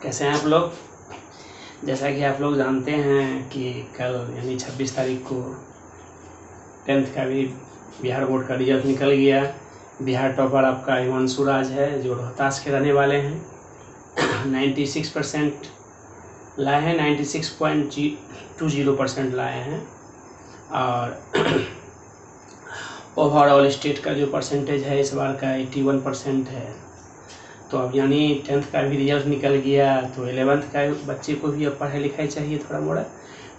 कैसे हैं आप लोग। जैसा कि आप लोग जानते हैं कि कल यानी 26 तारीख को 10th का भी बिहार बोर्ड का रिजल्ट निकल गया। बिहार टॉपर आपका हिमांशु राज है जो रोहतास के रहने वाले हैं। 96% लाए हैं, 96.20% लाए हैं। और ओवरऑल स्टेट का जो परसेंटेज है इस बार का 81% है। तो अब यानी 10th का भी रिजल्ट निकल गया, तो 11th का बच्चे को भी अब पढ़ाई लिखाई चाहिए थोड़ा मोड़ा।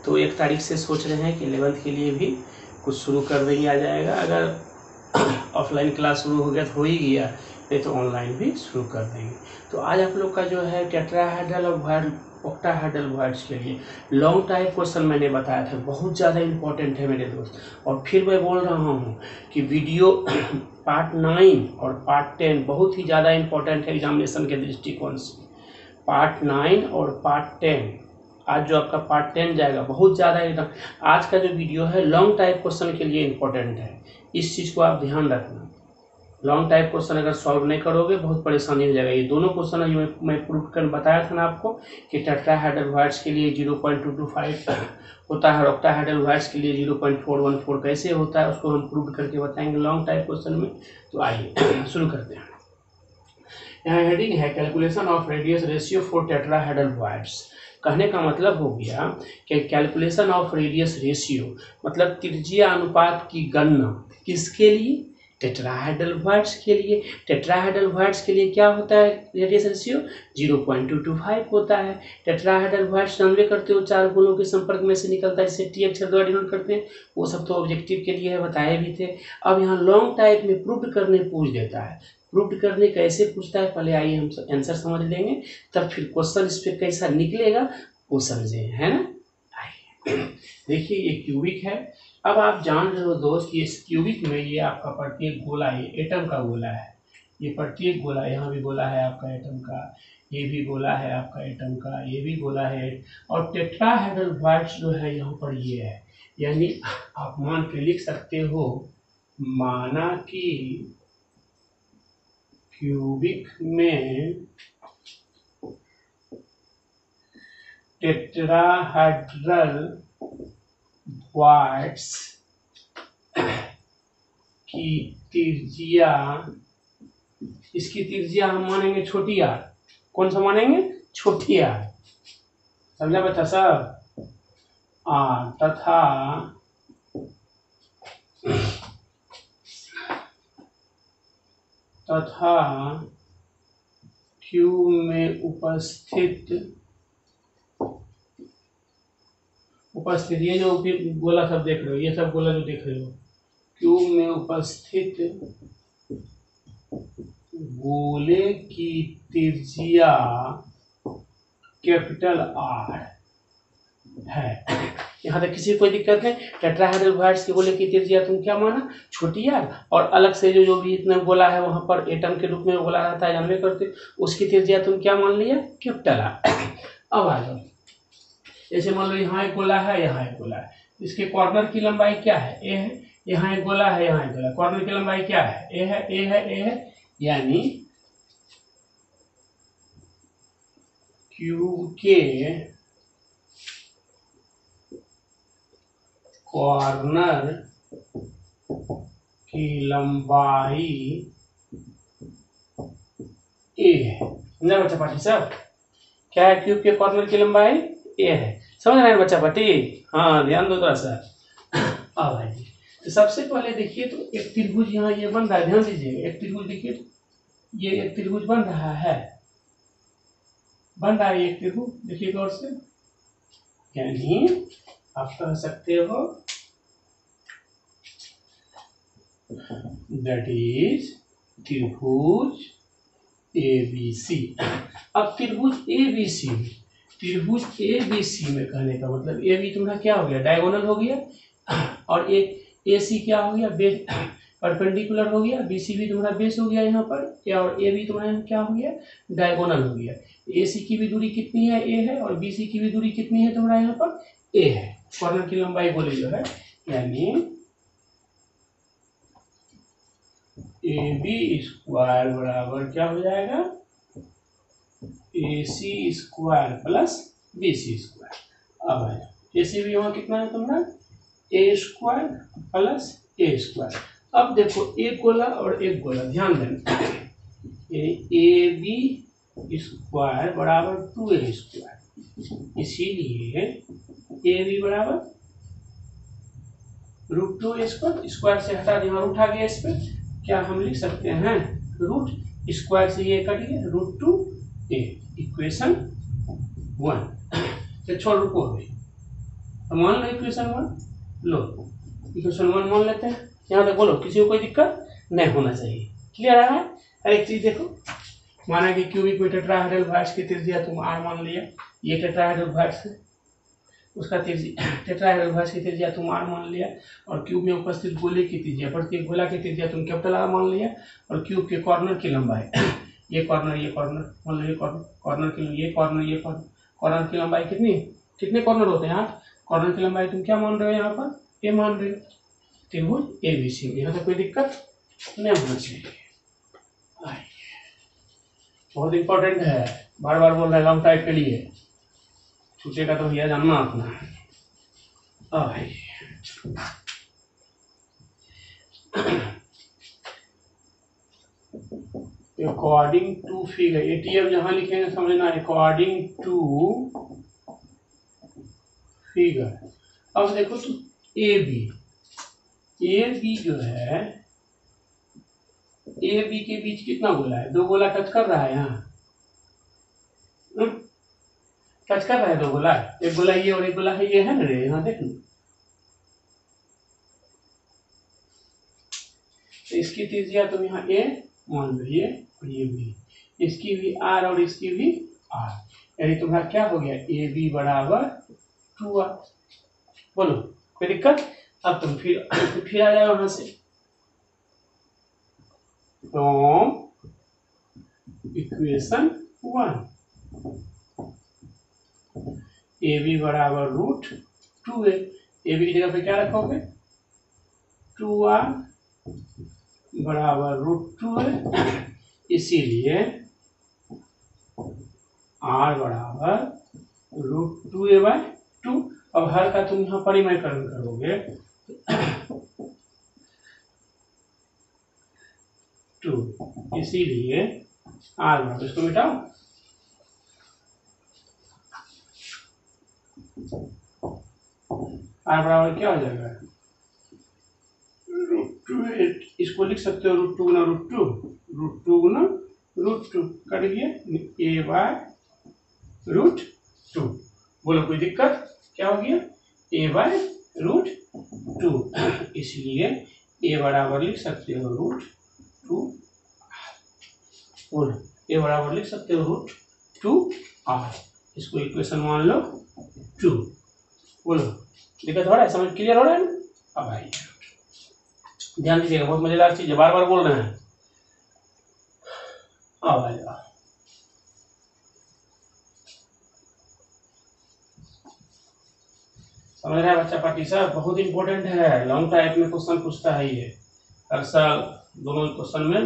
तो 1 तारीख से सोच रहे हैं कि 11th के लिए भी कुछ शुरू कर दिया जाएगा। अगर ऑफलाइन क्लास शुरू हो गया तो हो ही गया, नहीं तो ऑनलाइन भी शुरू कर देंगे। तो आज आप लोग का जो है टेट्राहेड्रल और ऑक्टाहेड्रल वर्ड्स के लिए लॉन्ग टाइप क्वेश्चन मैंने बताया था, बहुत ज़्यादा इंपॉर्टेंट है मेरे दोस्त। और फिर मैं बोल रहा हूँ कि वीडियो पार्ट 9 और पार्ट 10 बहुत ही ज़्यादा इंपॉर्टेंट है एग्जामिनेशन के दृष्टिकोण से। पार्ट 9 और पार्ट 10, आज जो आपका पार्ट 10 जाएगा बहुत ज़्यादा एकदम। आज का जो वीडियो है लॉन्ग टाइप क्वेश्चन के लिए इंपॉर्टेंट है, इस चीज़ को आप ध्यान रखना। लॉन्ग टाइप क्वेश्चन अगर सॉल्व नहीं करोगे बहुत परेशानी हो जाएगा। ये दोनों क्वेश्चन मैं प्रूव कर बताया था ना आपको कि टेट्राहेड्रल वर्ड्स के लिए 0.225 होता है और ऑक्टाहेड्रल वर्ड्स के लिए 0.414 कैसे होता है उसको हम प्रूव करके बताएंगे लॉन्ग टाइप क्वेश्चन में। तो आइए शुरू करते हैं। यहाँ हेडिंग है calculation of radius ratio for tetrahedral words. कहने का मतलब हो गया कि कैलकुलेशन ऑफ रेडियस रेशियो मतलब त्रिज्या अनुपात की गणना किसके लिए, टेट्राहेड्रल वर्ड्स के लिए। टेट्राहेड्रल वर्ड्स के लिए क्या होता है रेडियस रेशियो 0.225 होता है। टेट्राहेड्रल वर्ड्स जानवे करते हो 4 गुणों के संपर्क में से निकलता है जिसे टी अक्षर द्वारा डिनोट करते हैं, वो सब तो ऑब्जेक्टिव के लिए है, बताए भी थे। अब यहाँ लॉन्ग टाइप में प्रूव करने पूछ देता है। प्रूव करने कैसे पूछता है पहले आइए हम आंसर समझ लेंगे, तब फिर क्वेश्चन इस पर कैसा निकलेगा वो समझे, है ना। आइए देखिए ये क्यूबिक है। अब आप जान रहे हो दोस्त कि इस क्यूबिक में ये आपका प्रत्येक गोला ये एटम का गोला है। ये प्रत्येक गोला, यहाँ भी गोला है आपका एटम का, ये भी गोला है आपका एटम का, ये भी गोला है। और टेट्राहेड्रल वर्ड्स जो है यहाँ पर ये है, यानी आप मान के लिख सकते हो, माना कि क्यूबिक में टेट्राहेड्रल वर्ड्स की त्रिज्या, इसकी त्रिज्या हम मानेंगे छोटी आर। कौन सा मानेंगे, छोटी आर, समझा बच्चा सब। तथा क्यूब में उपस्थित ये जो गोला सब देख रहे हो, ये सब गोला जो देख रहे हो, क्यूब में उपस्थित गोले की त्रिज्या कैपिटल आर है। यहाँ तक किसी कोई दिक्कत नहीं। टेट्राहेड्रल वर्ड्स के गोले की त्रिज्या तुम क्या माना, छोटी आर, और अलग से जो भी इतना गोला है वहां पर एटम के रूप में गोला रहता है जानवे करते, उसकी त्रिज्या तुम क्या मान लिया, कैपिटल आर। अब आ जाओ, जैसे मान लो यहाँ एक गोला है, यहाँ एक गोला है, इसके कॉर्नर की लंबाई क्या है, ए है। यहाँ एक गोला है, यहाँ एक गोला, कॉर्नर की लंबाई क्या है, ए है, ए है, ए है। यानी क्यूब के कॉर्नर की लंबाई ए है। समझा बच्चा पार्टी सब, क्या है क्यूब के कॉर्नर की लंबाई ए है। समझ रहे हैं बच्चा पार्टी, हाँ ध्यान दो थोड़ा सा। अब आइए तो सबसे पहले देखिए, तो एक त्रिभुज यहाँ ये बन रहा है, ध्यान दीजिएगा। एक त्रिभुज देखिए, ये एक त्रिभुज बन रहा है, एक त्रिभुज देखिए गौर से। यानी आप कह सकते हो दैट इज त्रिभुज ABC। अब त्रिभुज ABC में कहने का मतलब AB तुम्हारा क्या हो गया, डायगोनल हो गया, और एक AC क्या हो गया, बेस परपेंडिकुलर हो गया, BC भी तुम्हारा बेस हो गया यहाँ पर, और AB तुम्हारा क्या हो गया, डायगोनल हो गया। AC की भी दूरी कितनी है, A है, और BC की भी दूरी कितनी है तुम्हारा यहाँ पर, A है। कॉर्नर की लंबाई बोले जो है, यानी AB स्क्वायर बराबर क्या हो जाएगा, AC square plus BC square. अब आया AC भी वहाँ कितना है तुम्हारा A square plus A square. अब देखो एक गोला और एक गोला, ध्यान देना, AB स्क्वायर बराबर 2A स्क्वायर, इसीलिए AB बराबर √2A स्क्वायर। स्क्वायर से हटा दिया, रूट आ गया इस पर, क्या हम लिख सकते हैं रूट स्क्वायर से ये कट गया √2A, इक्वेशन 1 छोड़ रुको अभी, तो मान लो इक्वेशन 1 लो, इक्वेशन 1 मान लेते हैं। यहाँ तक बोलो, किसी को कोई दिक्कत नहीं होना चाहिए, क्लियर आ रहा है। हर एक चीज देखो, माना कि क्यूबिक में टेट्राहेड्रल वॉइड्स की त्रिज्या तुम r मान लिया, ये टेट्राहेड्रल वॉइड्स है, उसका टेट्राहेड्रल वॉइड्स की त्रिज्या तुम r मान लिया, और क्यूब में उपस्थित गोले की त्रिज्या, प्रत्येक गोला की त्रिज्या तुम कैपिटल R मान लिया, और क्यूब के कॉर्नर की लंबाई ये कॉर्नर मान लो, ये कॉर्नर की, ये कॉर्नर की लंबाई कितने कॉर्नर होते हैं 8, कॉर्नर की लंबाई तुम क्या मान रहे हो यहाँ पर ए मान रहे हो, त्रिभुज ABC में। यहाँ तो कोई दिक्कत नहीं होना चाहिए। बहुत इंपॉर्टेंट है, बार बार बोल रहे हैं लॉन्ग टाइप के लिए, छूटेगा तो भैया जानना अपना। अकॉर्डिंग टू फिगर, ATF जहां लिखेंगे समझना, अकॉर्डिंग टू फिगर। अब देखो तो AB जो है, AB के बीच कितना गोला है, 2 गोला टच कर रहा है, यहाँ टच कर रहा है 2 गोला, एक गोला ये और एक गोला है ये, है ना रे, यहाँ देख लो, तो इसकी त्रिज्या तुम यहाँ A मान लो, ये और ये भी, इसकी भी R और इसकी भी R, यानी तुम्हारा क्या हो गया AB बराबर 2R। बोलो कोई दिक्कत। अब तुम फिर आ जाओ वहां से, फ्रॉम इक्वेशन 1 AB बराबर √2A, AB की जगह पे क्या रखोगे 2R बराबर √2A, इसीलिए R बराबर √2A/2। अब हर का तुम यहाँ परिमयकरण करोगे 2, इसीलिए R बराबर, इसको मिटाओ, R बराबर क्या हो जाएगा √2, इसको लिख सकते हो √2 गुना √2 गुना √2 कट गया A/√2। बोलो कोई दिक्कत, क्या हो गया A/√2, इसलिए A बराबर लिख सकते हो √2। बोलो A बराबर लिख सकते हो √2R, इसको इक्वेशन मान लो 2। बोलो दिक्कत हो रहा है, समझ क्लियर हो रहा है ना। अब भाई ध्यान दीजिएगा, बहुत मजेदार चीज है, बार बार बोल रहे हैं। अब भाई समझ रहे हैं बच्चा पार्टी साहब, बहुत इंपॉर्टेंट है, लॉन्ग टाइप में क्वेश्चन पूछता है ये, हर साल दोनों क्वेश्चन में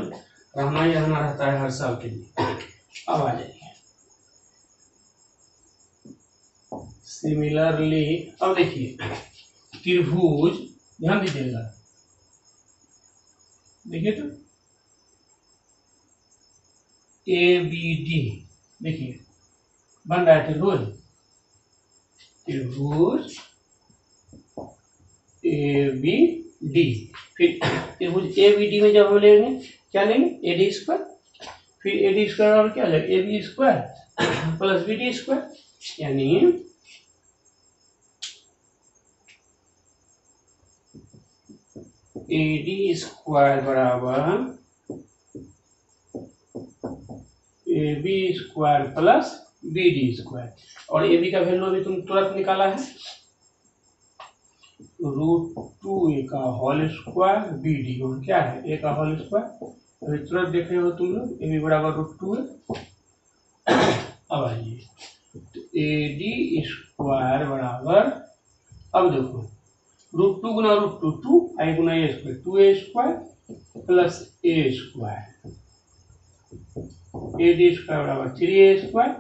रहना ही रहना रहता है हर साल के लिए। अब आ जाइए सिमिलरली, अब देखिए त्रिभुज, ध्यान दीजिएगा, देखिए तो ABD, देखिए बन रहा है त्रिभुज ABD, फिर त्रिभुज ABD में जब हम लेंगे क्या लेंगे AD स्क्वायर, फिर AD स्क्वायर और क्या लेंगे AB square plus BD square, यानी AD स्क्वायर बराबर AB square plus BD square, और AB का वैल्यू अभी तुम तुरंत निकाला है √2A का होल स्क्वायर, BD और क्या है A का होल स्क्वायर, अभी तुरंत देख रहे हो तुम लोग AB बराबर √2A। अब आइए तो AD स्क्वायर बराबर, अब देखो √2 गुना √2 2 गुना A square 2A square plus A square, AD square बराबर 3A स्क्वायर,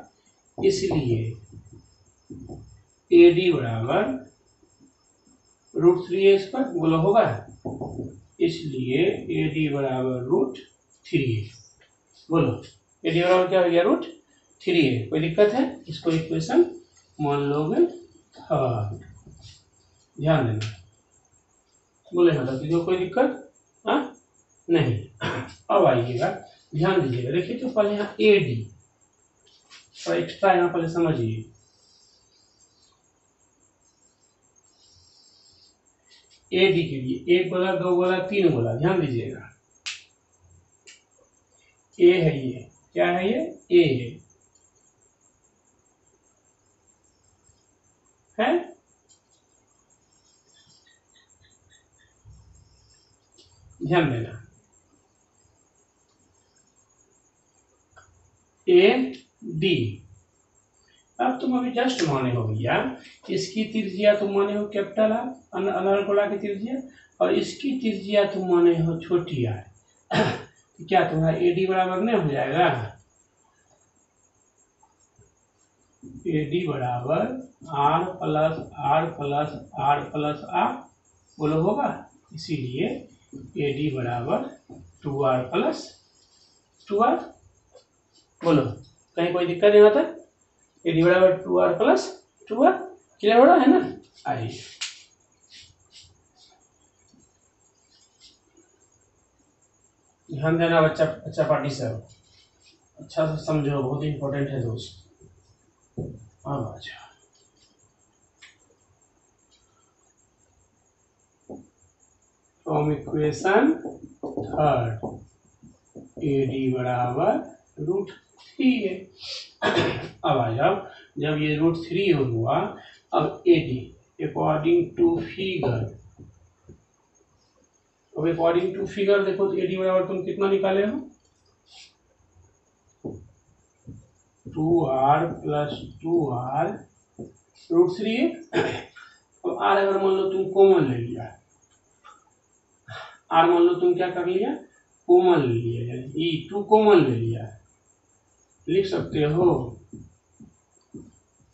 इसलिए AD बराबर √3A स्क्वायर, बोलो होगा, इसलिए AD बराबर √3A, बोलो AD बराबर क्या हो गया, √3A। कोई दिक्कत है, इसको इक्वेशन मान लोगे थर्ड, ध्यान देना, बोले मतलब कि कोई दिक्कत नहीं। अब आइएगा, ध्यान दीजिएगा, देखिए तो पहले यहाँ AD और एक्स्ट्रा यहाँ पहले समझिए, AD के लिए 1 गोला 2 गोला 3 गोला, ध्यान दीजिएगा, A है, ये क्या है, ये A है, ध्यान देना, AD। अब तुम अभी जस्ट माने हो भैया, इसकी त्रिज्या तुम माने हो कैपिटल आर, अनल गोला की त्रिज्या, और इसकी त्रिज्या तुम माने हो छोटी आर, तो क्या तुम्हारा AD बराबर नहीं हो जाएगा, AD बराबर R plus R plus R plus R, बोलो होगा, इसीलिए AD बराबर 2R प्लस 2R, बोलो कहीं कोई दिक्कत नहीं होता, AD बराबर 2R प्लस 2R, क्लियर हो रहा है ना। आइए ध्यान देना बच्चा, अच्छा पार्टी सब अच्छा से समझो, बहुत इंपॉर्टेंट है दोस्त। अब आ जाओ, फ्रॉम इक्वेशन थर्ड AD बराबर √3A। अब आ जाओ, जब ये √3 हुआ, अब AD अकॉर्डिंग टू फिगर, अब अकॉर्डिंग टू फिगर देखो तो AD बराबर तुम कितना निकाले हो, 2R प्लस 2R √3A। अब R अगर मान लो तुम कॉमन ले लिया, R मान लो तुम क्या कर लिया, कॉमन ले लिया, यानी 2 कॉमन ले लिया, लिख सकते हो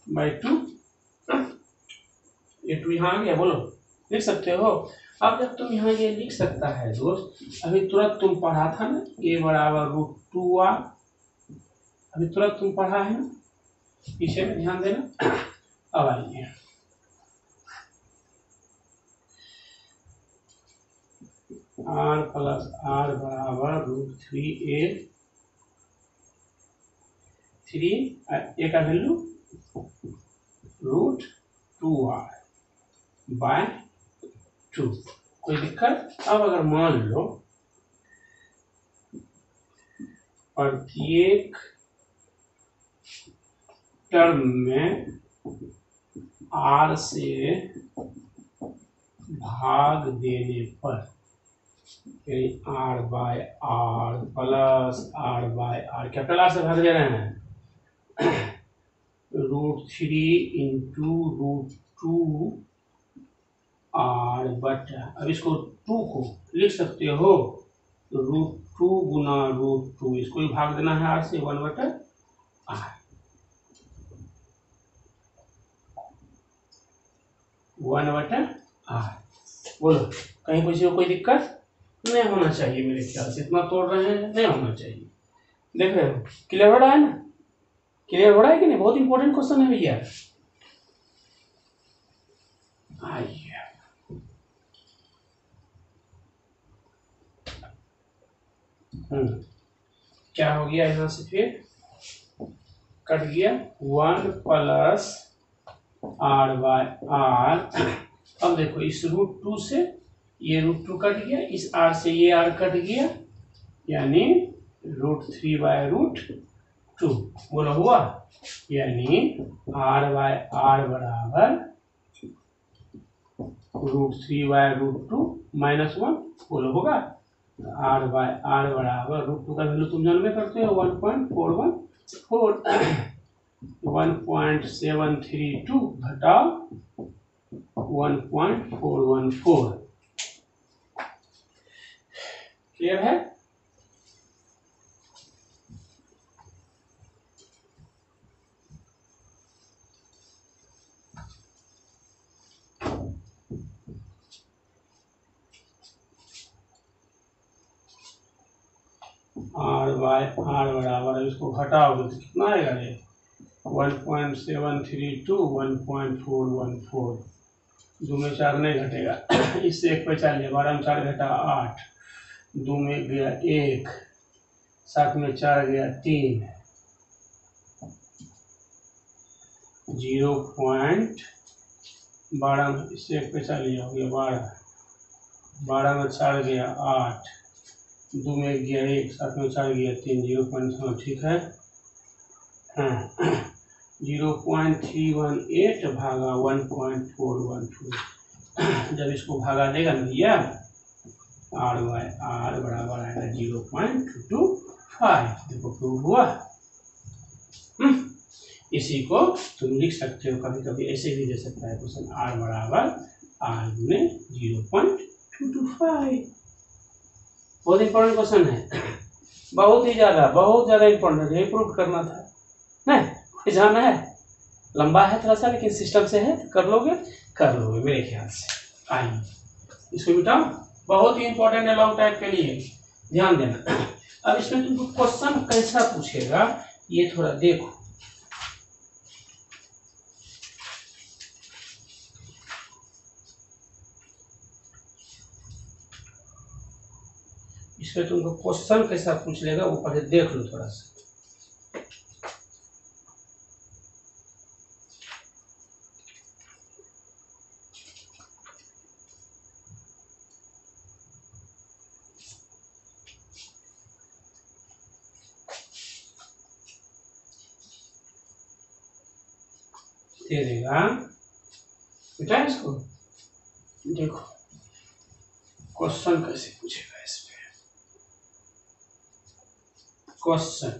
बाई 2, ये 2 यहाँ आ गया, बोलो लिख सकते हो। अब जब तुम यहाँ ये लिख सकता है दोस्त, अभी तुरंत तुम पढ़ा था ना A बराबर √2R, अभी तुरंत तुम पढ़ा है ना, पीछे में ध्यान देना। अब आइए, R प्लस R बराबर √3A, 3A का वैल्यू √2R बाय 2, कोई दिक्कत। अब अगर मान लो प्रत्येक टर्म में R से भाग देने पर, यानी R by R plus R by R, capital R से भाग दे रहे हैं, √3 इंटू √2R बटा, अब इसको 2 को लिख सकते हो √2 गुना √2, इसको भी भाग देना है R से, 1 बटा R, 1 बटा R, बोलो कहीं किसी को कोई दिक्कत नहीं होना चाहिए, मेरे ख्याल से इतना तोड़ रहे हैं, नहीं होना चाहिए, देख रहे हो क्लियर हो रहा है ना, क्लियर हो रहा है कि नहीं, बहुत इंपॉर्टेंट क्वेश्चन है भैया। आइए क्या हो गया, यहाँ से फिर कट गया, 1 प्लस R बाय R। अब देखो इस √2 से ये √2 कट गया, इस R से ये R कट गया, यानी √3 बाय √2, बोलो हुआ, यानी R बाय R बराबर √3 बाय √2 -1, बोलो होगा, R बाय R बराबर √2 का वैल्यू तुम जानते करते हो 1.414, 1.732 घटा 1.414, क्लियर है। आर बाय आर बराबर, इसको घटाओगे तो कितना आएगा ये 1.732 1.414, 2 में 4 नहीं घटेगा इससे 1 बचा लिया, 12 में 4 घटा 8, 2 में गया 1, 7 में 4 गया 3, 0.12 में इससे 1 बचा लिया हो गया 12, 12 में 4 गया 8, 2 में गया 1, 7 में 4 गया 3, 0.7 ठीक है। हाँ 0.318 भागा 1.412, जब इसको भागा देगा ना भैया आर बाय आर बराबर आएगा 0.225। देखो प्रूव हुआ। इसी को तुम लिख सकते हो, कभी कभी ऐसे भी दे सकता है क्वेश्चन, आर बराबर आर गुने 0.225। बहुत इंपॉर्टेंट क्वेश्चन है, बहुत ज़्यादा इंपॉर्टेंट है, प्रूव करना था नहीं, कोई जाना है, लंबा है थोड़ा सा लेकिन सिस्टम से है, कर लोगे मेरे ख्याल से। आइए इसको मिटाओ, बहुत ही इंपॉर्टेंट है लॉन्ग टाइप के लिए, ध्यान देना। अब इसमें तुमको क्वेश्चन कैसा पूछेगा ये थोड़ा देखो। इसमें तुमको क्वेश्चन कैसा पूछ लेगा वो पहले देख लो थोड़ा सा। दे देगा बेटा, इसको देखो क्वेश्चन कैसे पूछेगा। इस पे क्वेश्चन,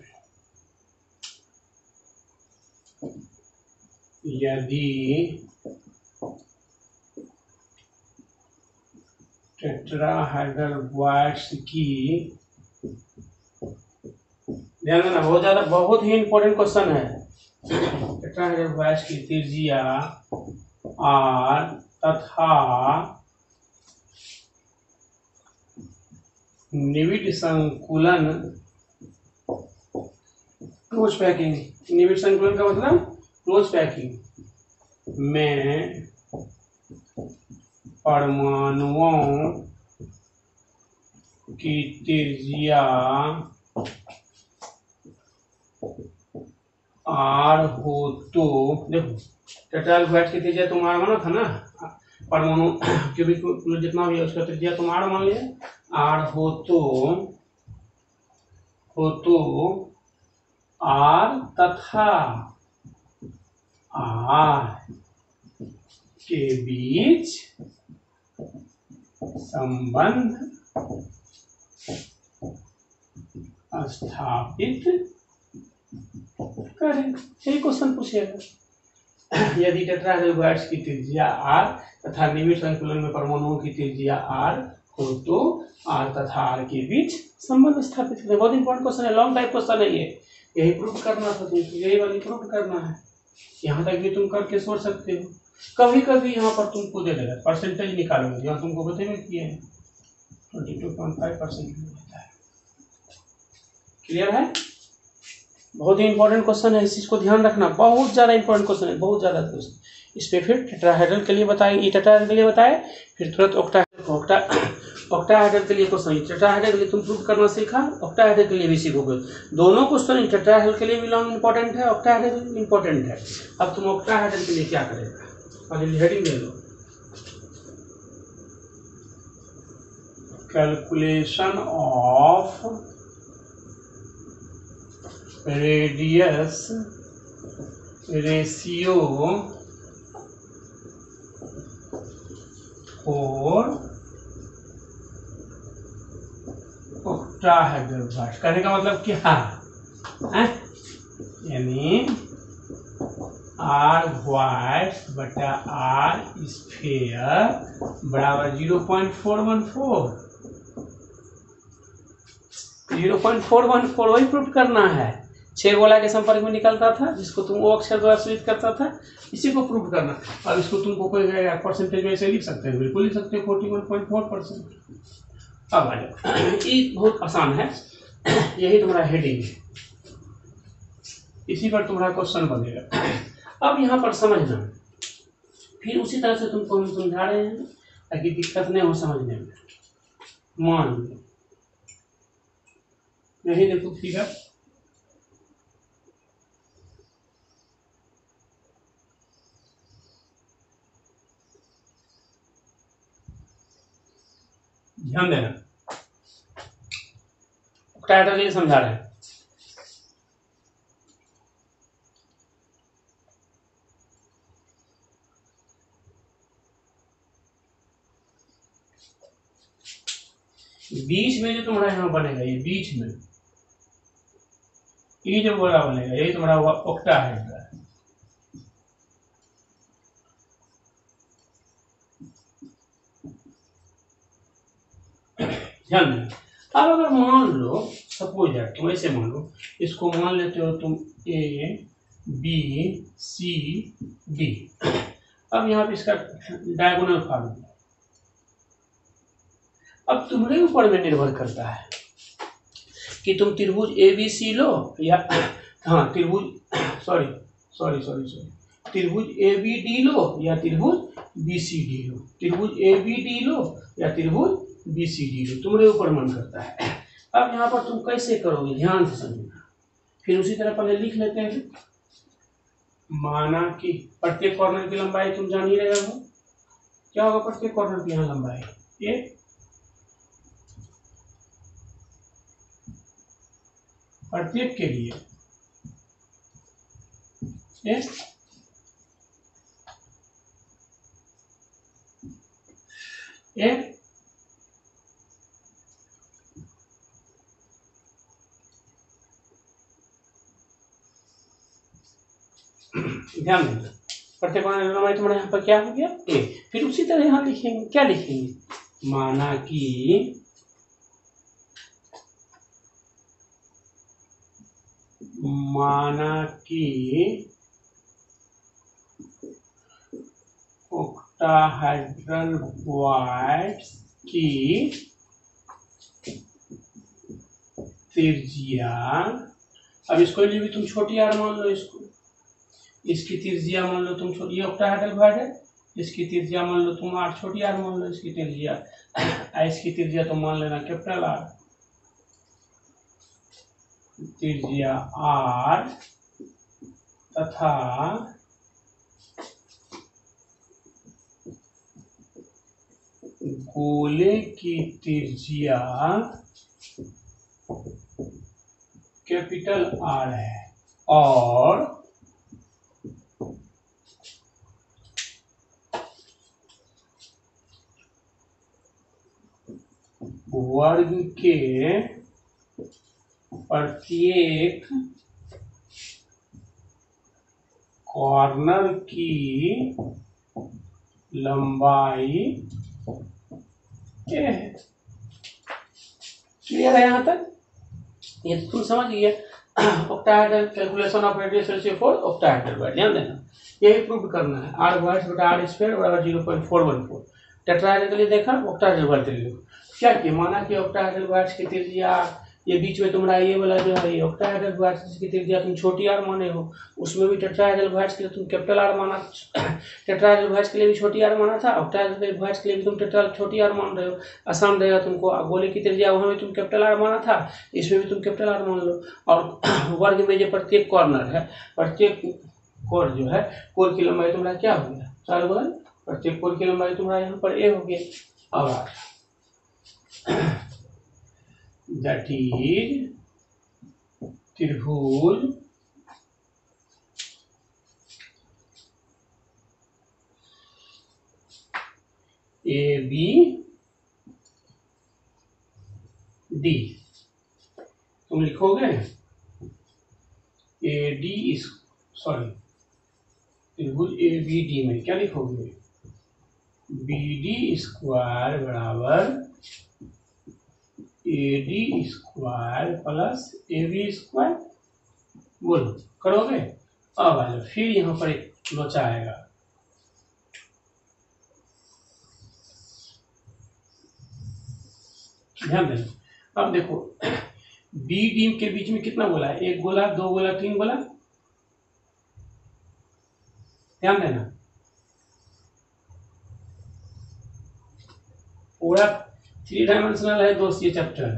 यदि टेट्राहेड्रल क्वार्ट्ज की, ध्यान देना बहुत ही इंपॉर्टेंट क्वेश्चन है। टेट्राहेड्रल क्वार्ट्ज की त्रिज्या आर तथा निविड संकुलन क्लोज पैकिंग, निविड संकुलन का मतलब क्लोज पैकिंग में परमाणुओं की त्रिज्या आर हो तो, देखो टेट्राहेड्रल क्वार्ट्ज की त्रिज्या तुम आर माना था ना, परमाणु क्यूबिक जितना भी है उसका त्रिज्या तुम आर मान लिया, आर हो तो आर तथा आर के बीच संबंध स्थापित करें, यही क्वेश्चन पूछेगा। यदि टेट्राहेड्रल क्वार्ट्ज की त्रिज्या आर तथा निविड संकुलन में परमाणुओं की त्रिज्या आर हो तो आर तथा आर के बीच संबंध स्थापित करें। बहुत इंपॉर्टेंट क्वेश्चन है, लॉन्ग टाइप क्वेश्चन है ये, यही प्रूव करना था तुमको, यही वाली प्रूव करना है। यहाँ तक भी तुम करके सोच सकते हो। कभी कभी यहाँ पर तुमको दे देगा परसेंटेज निकालोगे, यहाँ तुमको बतेगा किए हैं 22.5% मिलता है। क्लियर है? बहुत ही इंपॉर्टेंट क्वेश्चन है, इस चीज को ध्यान रखना, बहुत ज़्यादा इंपॉर्टेंट क्वेश्चन है, बहुत ज़्यादा क्वेश्चन। इस पे फिर टेट्राहेड्रल के लिए बताए, टेट्राहेड्रल के लिए बताए, फिर तुरंत ऑक्टाहेड्रल के लिए क्वेश्चन, टेट्राहेड्रल के लिए तुम प्रूव करना सीखा, ऑक्टाहेड्रल के लिए भी सीखोगे। दोनों क्वेश्चन टेट्राहेड्रल के लिए भी लॉन्ग इंपॉर्टेंट है, ऑक्टाहेड्रल के लिए इंपॉर्टेंट है। अब तुम ऑक्टाहेड्रल के लिए क्या करेगा, पहले heading they low, calculation of radius ratio for octahedral quartz. कहने का मतलब क्या है, यानी आर क्वार्ट्ज बटा आर स्फीयर बराबर 0.414, 0.414 वही प्रूफ करना है। 6 गोला के संपर्क में निकलता था जिसको तुम वो अक्षर द्वारा सूचित करता था, इसी को प्रूफ करना। अब इसको तुमको कोई परसेंटेज में ऐसे लिख सकते हैं, बिल्कुल लिख सकते हो 41.4%। अब आ जाओ, ये बहुत आसान है, यही तुम्हारा हेडिंग है, इसी पर तुम्हारा क्वेश्चन बनेगा। अब यहाँ पर समझना, फिर उसी तरह से तुमको हम समझा रहे हैं ताकि दिक्कत नहीं हो समझने में। मान लो यही देखो फिगर, ध्यान देना, टाइटल के लिए समझा रहे हैं। बीच में जो तुम्हारा यहाँ बनेगा, ये बीच में ये जो बोला बनेगा, यही तुम्हारा ऑक्टाहेड्रा है। ध्यान देना। अब अगर मान लो सपोज दैट तुम ऐसे मान लो, इसको मान लेते हो तुम ए बी सी डी। अब यहाँ पे इसका डायगोनल फार्मूला अब तुम्हारे ऊपर में निर्भर करता है कि तुम त्रिभुज ए बी सी लो या हाँ त्रिभुज त्रिभुज ए बी डी लो या त्रिभुज बी सी डी लो, त्रिभुज ए बी डी लो या त्रिभुज बी सी डी लो, तुम्हारे ऊपर मन करता है। अब यहाँ पर तुम कैसे करोगे, ध्यान से समझना। फिर उसी तरह पहले लिख लेते हैं, माना कि प्रत्येक कॉर्नर की लंबाई तुम जान ही रहे हो, क्या होगा प्रत्येक कॉर्नर की यहाँ लंबाई, ये प्रत्येक के लिए ये ध्यान देना, प्रत्येक लंबाई तुम्हारे यहाँ पर क्या हो गया ए। फिर उसी तरह यहाँ लिखेंगे, क्या लिखेंगे, माना कि ऑक्टाहेड्रल क्वाड्स की त्रिज्या, अब इसको लिए भी तुम छोटी आर मान लो, इसकी त्रिज्या मान लो तुम छोटी, ये ऑक्टाहेड्रल क्वाड है, इसकी त्रिज्या मान लो तुम आर, छोटी आर मान लो इसकी त्रिज्या, इसकी त्रिज्या तो मान लेना कैपिटल आर, त्रिज्या आर तथा गोले की त्रिज्या कैपिटल आर है, और वर्ग के प्रत्येक कॉर्नर की लंबाई क्या है। क्लियर है यहाँ तक, ये तुम समझ गए। Octahedral calculation of radius ratio for octahedral quad, ध्यान देना, यही प्रूव करना है। आर वर्स बटा आर स्क्वायर बराबर 0.414। टेट्राहेड्रल के लिए देखा, ऑक्टाहेड्रल क्वाड के लिए क्या किया, माना कि ऑक्टाहेड्रल क्वाड्स की त्रिज्या, ये बीच में तुम्हारा ये वाला जो है ये ऑक्टाहेड्रल क्वाड्स की त्रिज्या तुम छोटी आर माने हो, उसमें भी टेट्राहेड्रल क्वाड्स के लिए तुम कैपिटल आर माना, टेट्राहेड्रल क्वाड्स के लिए भी छोटी आर माना था, ऑक्टाहेड्रल क्वाड्स के लिए भी तुम छोटी आर मान रहे हो, आसान रहेगा तुमको। गोले की त्रिज्या वहाँ में तुम कैपिटल आर माना था, इसमें भी तुम कैपिटल आर मान लो। और वर्ग में जो प्रत्येक कॉर्नर है, प्रत्येक कोर जो है, कोर की लंबाई तुम्हारा क्या हो गया, 4 गुना, प्रत्येक कोर की लंबाई तुम्हारा यहाँ पर ए हो गया। अब that is त्रिभुज ए बी डी, तुम लिखोगे ए डी, सॉरी त्रिभुज ए बी डी में क्या लिखोगे, बी डी स्क्वायर बराबर A D square plus A B square, बोलो करोगे। अब आ जाओ, फिर यहाँ पर एक लोचा आएगा, ध्यान देना। अब देखो बी डी के बीच में कितना गोला है? एक गोला, दो गोला, तीन गोला, ध्यान देना। पूरा 3 डायमेंशनल है दोस्त ये चैप्टर,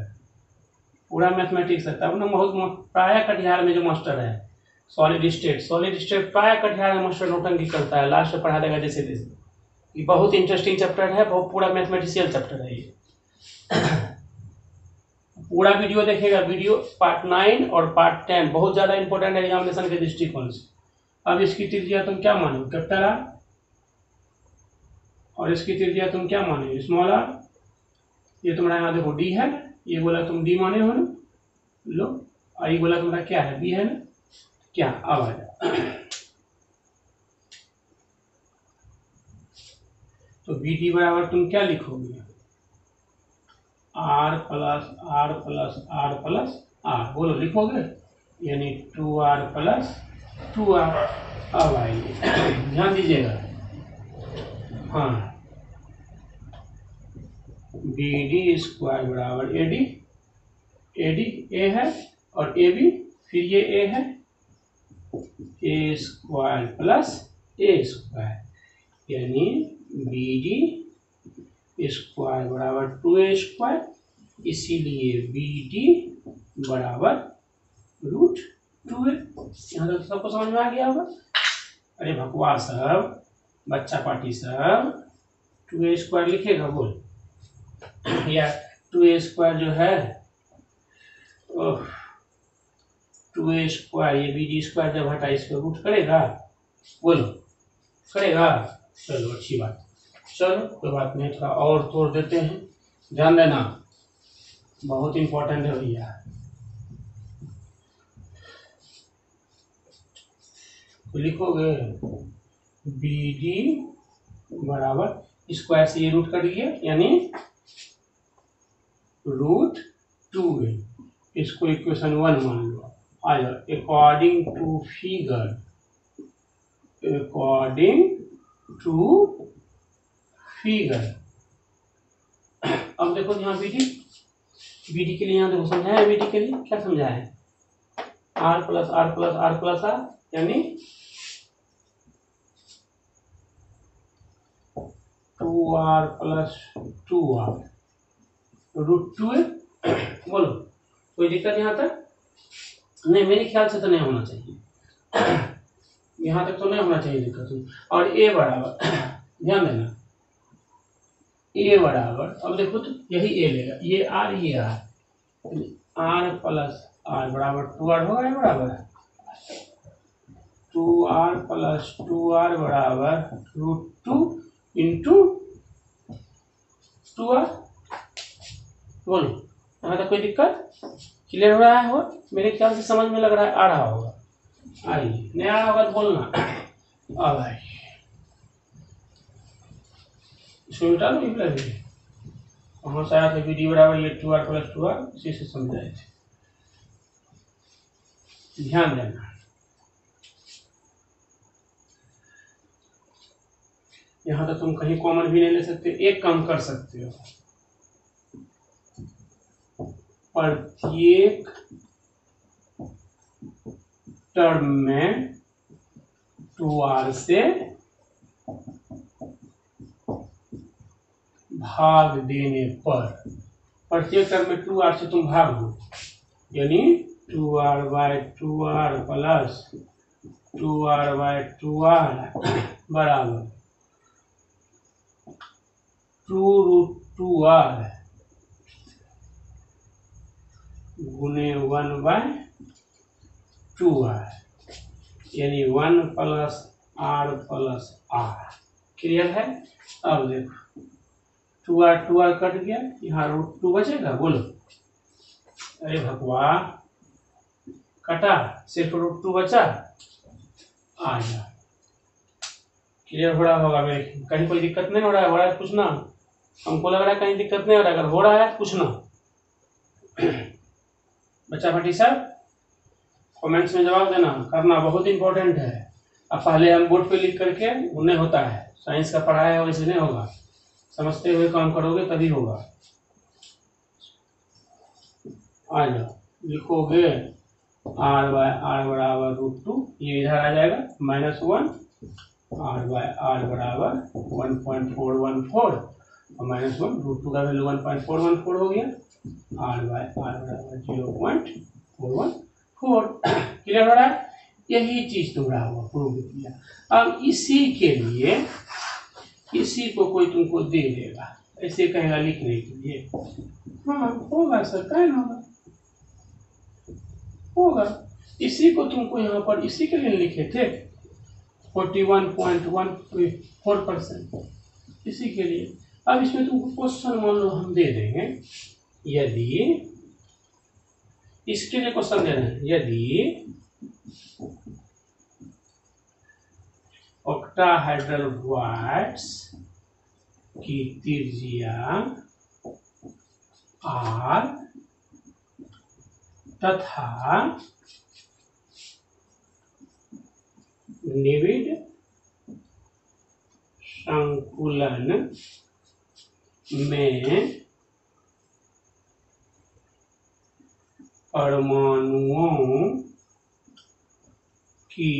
पूरा मैथमेटिक्स है। तब ना बहुत प्राय कटिहार में जो मास्टर है सॉलिड स्टेट प्राय कटिहार में मास्टर नौटंकी करता है, लास्ट में पढ़ा देगा जैसे तैसे। ये बहुत इंटरेस्टिंग चैप्टर है, बहुत पूरा मैथमेटिशियल चैप्टर है ये। पूरा वीडियो देखेगा, वीडियो पार्ट 9 और पार्ट 10 बहुत ज़्यादा इंपॉर्टेंट है एग्जामिनेशन के दृष्टिकोण से। अब इसकी त्रिज्या तुम क्या मानो? Capital R. और इसकी त्रिज्या तुम क्या मानो? Small R. ये तुम्हारा यहाँ देखो डी है, ये गोला तुम डी माने हो ना, लो। और ये गोला तुम्हारा क्या है? बी है ना। क्या अब आ जाओ, तो बी डी बराबर तुम क्या लिखोगे? R plus R plus R plus R, बोलो लिखोगे, यानी 2r प्लस 2r। अब आइए ध्यान दीजिएगा, हाँ, बी डी स्क्वायर बराबर ए डी, ए है और ए बी, फिर ये ए है, ए स्क्वायर प्लस ए स्क्वायर, यानी बी डी स्क्वायर बराबर 2a स्क्वायर, इसीलिए बी डी बराबर √2a। यहाँ तक सबको समझ में आ गया होगा? अरे भगवान साहब, बच्चा पार्टी साहब, 2a स्क्वायर लिखेगा बोल, या 2a स्क्वायर जो है 2a स्क्वायर, ये बी डी स्क्वायर जब हटा इसको रूट करेगा, बोलो करेगा? चलो अच्छी बात, चलो कोई बात नहीं, थोड़ा और तोड़ देते हैं, ध्यान देना, बहुत इंपॉर्टेंट है भैया। तो लिखोगे बी डी बराबर स्क्वायर से ये रूट कट गया, यानी √2a, इसको इक्वेशन 1 मान लो। आ जाओ, अकॉर्डिंग टू फिगर। अब देखो यहाँ बीडी के लिए, यहाँ देखो समझाया, बीडी के लिए क्या समझाया है? r plus R plus R plus R, यानी 2r प्लस 2r √2a। बोलो कोई दिक्कत यहाँ तक? नहीं, मेरे ख्याल से तो नहीं होना चाहिए, यहाँ तक तो नहीं होना चाहिए दिक्कत। और a बराबर ध्यान देना, a बराबर, अब देखो तो यही a लेगा, ये r, ये r प्लस आर बराबर 2r होगा, ये बराबर 2r प्लस 2r बराबर √2 इंटू 2r। बोलो यहाँ तक कोई दिक्कत? क्लियर हो रहा है? हो, मेरे ख्याल से समझ में लग रहा है, आ रहा होगा। आइए, नहीं आ रहा होगा तो बोलना। अब आइए, इसको मिटा दो, वहाँ से आया था बी डी बराबर ये 2r प्लस 2r, इसी से समझाए थे, ध्यान देना। यहाँ तो तुम कहीं कॉमन भी नहीं ले सकते, एक काम कर सकते हो, प्रत्येक टर्म में 2r से भाग देने पर, प्रत्येक टर्म में 2r से तुम भाग दो, यानी 2r/2r प्लस 2r/2r बराबर 2√2r गुने 1/2r, यानी 1 plus r plus r। Clear है? अब देखो 2r कट गया, यहाँ √2 बचेगा, बोलो। अरे भगवान, कटा, सिर्फ √2 बचा, आ जा। क्लियर हो रहा होगा मेरे? कहीं कोई दिक्कत नहीं हो रहा है? हो रहा है पूछना, हमको लग रहा है कहीं दिक्कत नहीं हो रहा है, अगर हो रहा है पूछना। बच्चा भट्टी साहब, कमेंट्स में जवाब देना, करना बहुत इंपॉर्टेंट है। अब पहले हम बोर्ड पे लिख करके उन्हें होता है, साइंस का पढ़ाया है वैसे नहीं होगा, समझते हुए काम करोगे तभी होगा। आ जाओ, लिखोगे आर बाय आर बराबर √2, ये इधर आ जाएगा -1, आर बाय आर बराबर 1.414 और -1, √2 का वैल्यू 1.414 हो गया, आर बाय आर बराबर 0.414। क्लियर हो रहा है? यही चीज तुम्हारा हुआ, प्रूव किया। अब इसी के लिए इसी को कोई तुमको दे देगा, ऐसे कहेगा लिखने के लिए, हाँ होगा सर, क्या होगा, होगा। इसी को तुमको यहाँ पर इसी के लिए लिखे थे 41.14%, इसी के लिए। अब इसमें तुमको क्वेश्चन मान लो हम दे देंगे, यदि इसके लिए क्वेश्चन दे रहे हैं, यदि ऑक्टाहेड्रल क्वार्ट्ज की त्रिज्या r तथा निविड संकुलन में परमाणुओं की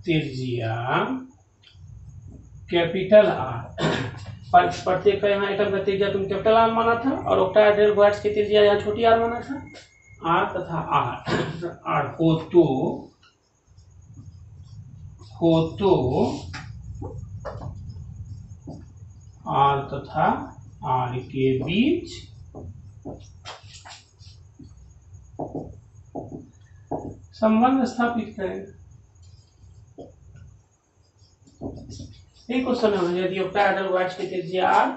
त्रिज्या कैपिटल R, प्रत्येक का यहाँ एटम का त्रिज्या तुम कैपिटल R माना था और ऑक्टाहेड्रल क्वार्ट्ज की त्रिज्या यहाँ छोटी r माना था, R तथा R हो तो R तथा R के बीच संबंध स्थापित करें। एक क्वेश्चन है, यदि ऑक्टाहेड्रल क्वार्ट्ज की त्रिज्या R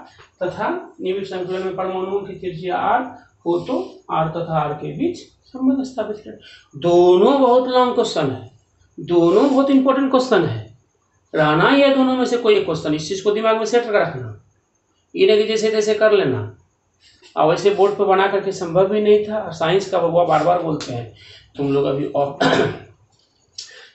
तथा निविड संकुलन में परमाणुओं की त्रिज्या R हो तो R तथा R के बीच संबंध स्थापित करें। दोनों बहुत लॉन्ग क्वेश्चन है, दोनों बहुत इंपॉर्टेंट क्वेश्चन है, रहना ही है दोनों में से कोई एक क्वेश्चन। इस चीज को दिमाग में सेट रखना, ये नहीं कि जैसे तैसे कर लेना। और वैसे बोर्ड पर बना करके संभव भी नहीं था, और साइंस का बबुआ बार बार बोलते हैं, तुम लोग अभी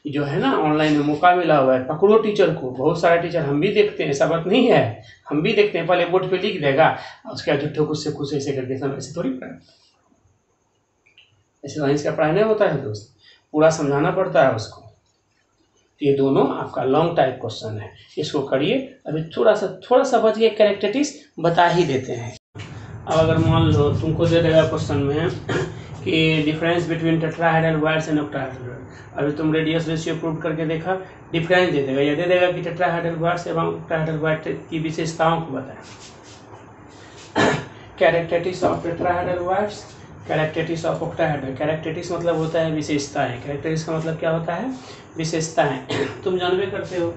जो है ना ऑनलाइन में मौका मिला हुआ है, पकड़ो टीचर को। बहुत सारे टीचर हम भी देखते हैं, ऐसा बात नहीं है, हम भी देखते हैं, पहले बोर्ड पे लिख देगा उसके बाद झुट्ठे कुछ से कुछ ऐसे करके समय ऐसे थोड़ी पढ़ाए, ऐसे साइंस का पढ़ाई नहीं होता है दोस्त, पूरा समझाना पड़ता है उसको। तो ये दोनों आपका लॉन्ग टाइप क्वेश्चन है, इसको करिए। अभी थोड़ा सा बच गया, कैरेक्टरिस्टिक्स बता ही देते हैं। अब अगर मान लो तुमको दे देगा क्वेश्चन में कि difference between tetrahedral quartz and octahedral, अभी तुम रेडियस रेशियो प्रूव करके देखा, डिफरेंस दे देगा, यह दे देगा कि टेट्राहेड्रल क्वार्ट्ज एवं ऑक्टाहेड्रल क्वार्ट्ज की विशेषताओं को बताएं। Characteristics of tetrahedral quartz, characteristics of octahedral. Characteristics मतलब होता है विशेषताएं, कैरेक्टरिस्टिक्स का मतलब क्या होता है, विशेषताएं। तुम जानबे करते हो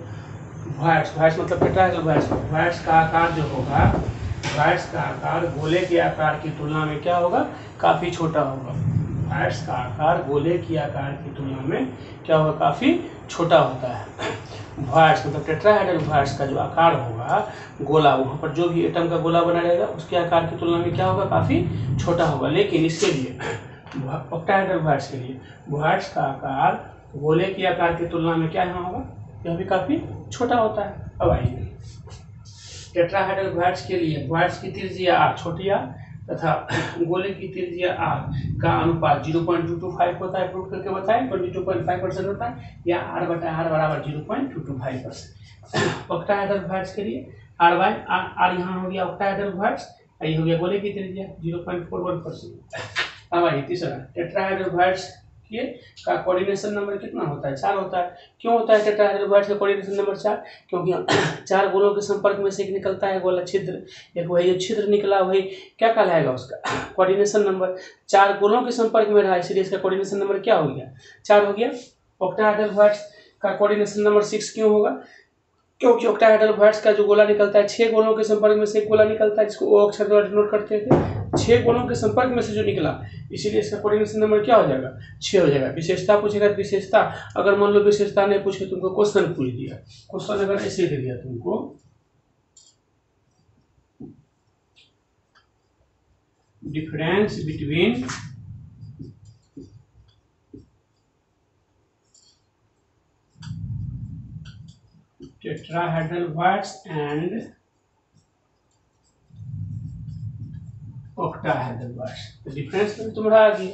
क्वार्ट्ज मतलब टेट्राहेड्रल क्वार्ट्ज का आकार जो होगा, क्वार्ट्ज का आकार गोले के आकार की तुलना में क्या होगा, काफी छोटा होगा। क्वार्ट्ज का आकार गोले की आकार की तुलना में क्या होगा, काफी छोटा होता है। क्वार्ट्ज मतलब टेट्राहेड्रल क्वार्ट्ज का जो आकार होगा गोला, वहाँ पर जो भी एटम का गोला बना रहेगा उसके आकार की तुलना में क्या होगा, काफी छोटा होगा। लेकिन इसके लिए ऑक्टाहेड्रल क्वार्ट्ज के लिए क्वार्ट्ज का आकार गोले की आकार की तुलना में क्या यहाँ होगा, यह भी काफी छोटा होता है। अब आइए टेट्राहेड्रल क्वार्ट्ज के लिए क्वार्ट्ज की त्रिज्या R छोटी r तथा गोले की त्रिज्या R का अनुपात 0.225 होता है, प्रूव करके बताएं, 22.5% होता है, या R बटा R बराबर 0.225%। ऑक्टाहेड्रल क्वार्ट्ज के लिए R बाय R यहाँ हो गया ऑक्टाहेड्रल क्वार्ट्ज, ये हो गया गोले की त्रिज्या 0.41%। अब आइए तीसरा, टेट्राहेड्रल क्वार्ट्ज के का कोऑर्डिनेशन नंबर कितना होता है, 4 होता है। क्यों होता है टेट्राहेड्रल क्वार्ट्ज का कोऑर्डिनेशन नंबर 4, क्योंकि 4 गोलों के संपर्क में से एक निकलता है गोला छिद्र, एक वही छिद्र निकला वही क्या कहलाएगा उसका कोऑर्डिनेशन नंबर। 4 गोलों के संपर्क में रहा, इसलिए इसका कोऑर्डिनेशन नंबर क्या हो गया, 4 हो गया। ऑक्टाहेड्रल क्वार्ट्ज का कोऑर्डिनेशन नंबर 6 क्यों होगा, क्योंकि ऑक्टाहेड्रल क्वार्ट्ज का जो गोला निकलता है 6 गोलों के संपर्क में से एक गोला निकलता है, जिसको O अक्षर द्वारा डिनोट करते थे, 6 गोलों के संपर्क में से जो निकला, इसीलिए इसका कोऑर्डिनेशन नंबर क्या हो जाएगा, 6 हो जाएगा। विशेषता पूछेगा, विशेषता अगर मान लो विशेषता नहीं पूछे, तुमको क्वेश्चन पूछ दिया, क्वेश्चन अगर ऐसे दे दिया तुमको, difference between tetrahedral quartz and octahedral bars. Difference में तुम्हारा आ गया,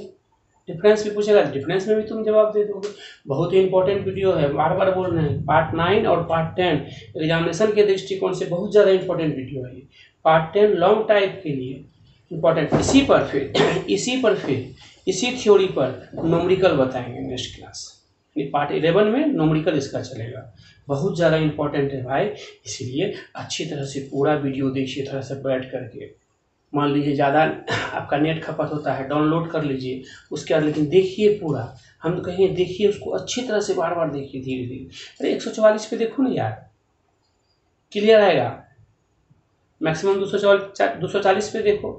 डिफरेंस भी पूछेगा, डिफरेंस में भी तुम जवाब दे दोगे। बहुत ही इंपॉर्टेंट वीडियो है, बार बार बोल रहे हैं। पार्ट 9 और पार्ट 10 एग्जामिनेशन के दृष्टिकोण से बहुत ज़्यादा इंपॉर्टेंट वीडियो है ये। पार्ट 10 लॉन्ग टाइप के लिए इंपॉर्टेंट। इसी थ्योरी पर न्यूमेरिकल बताएंगे नेक्स्ट क्लास। पार्ट 11 में न्यूमेरिकल इसका चलेगा। बहुत ज़्यादा इंपॉर्टेंट है भाई, इसलिए अच्छी तरह से पूरा वीडियो देखिए, थोड़ा सा बैठ करके। मान लीजिए ज़्यादा आपका नेट खपत होता है, डाउनलोड कर लीजिए उसके बाद, लेकिन देखिए पूरा। हम तो कहेंगे देखिए उसको अच्छी तरह से, बार बार देखिए धीरे धीरे। अरे 144 पे देखो ना यार, क्लियर आएगा। मैक्सिमम 240 पे देखो,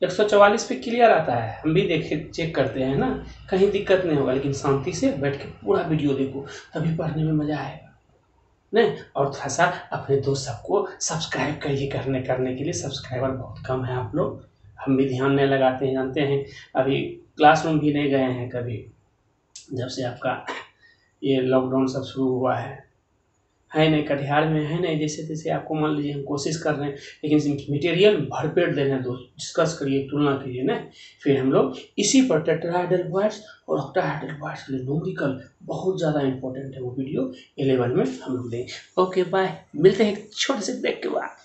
144 पे क्लियर आता है। हम भी देखे चेक करते हैं ना, कहीं दिक्कत नहीं होगा। लेकिन शांति से बैठ के पूरा वीडियो देखो, तभी पढ़ने में मज़ा आएगा नहीं। और थोड़ा सा अपने दोस्त सबको सब्सक्राइब करिए। करने के लिए सब्सक्राइबर बहुत कम है आप लोग, हम भी ध्यान नहीं लगाते हैं, जानते हैं। अभी क्लासरूम भी नहीं गए हैं कभी, जब से आपका ये लॉकडाउन सब शुरू हुआ है नहीं, कटिहार में है नहीं। जैसे तैसे आपको मान लीजिए हम कोशिश कर रहे हैं, लेकिन मटेरियल भरपेट दे रहे हैं दोस्त। डिस्कस करिए, तुलना कीजिए ना, फिर हम लोग इसी पर टेट्राहेड्रल बार्स और ऑक्टाहेड्रल बार्स के लिए न्यूमेरिकल बहुत ज़्यादा इंपॉर्टेंट है, वो वीडियो 11 में हम लोग देंगे। ओके बाय, मिलते हैं एक छोटे से ब्रेक के बाद।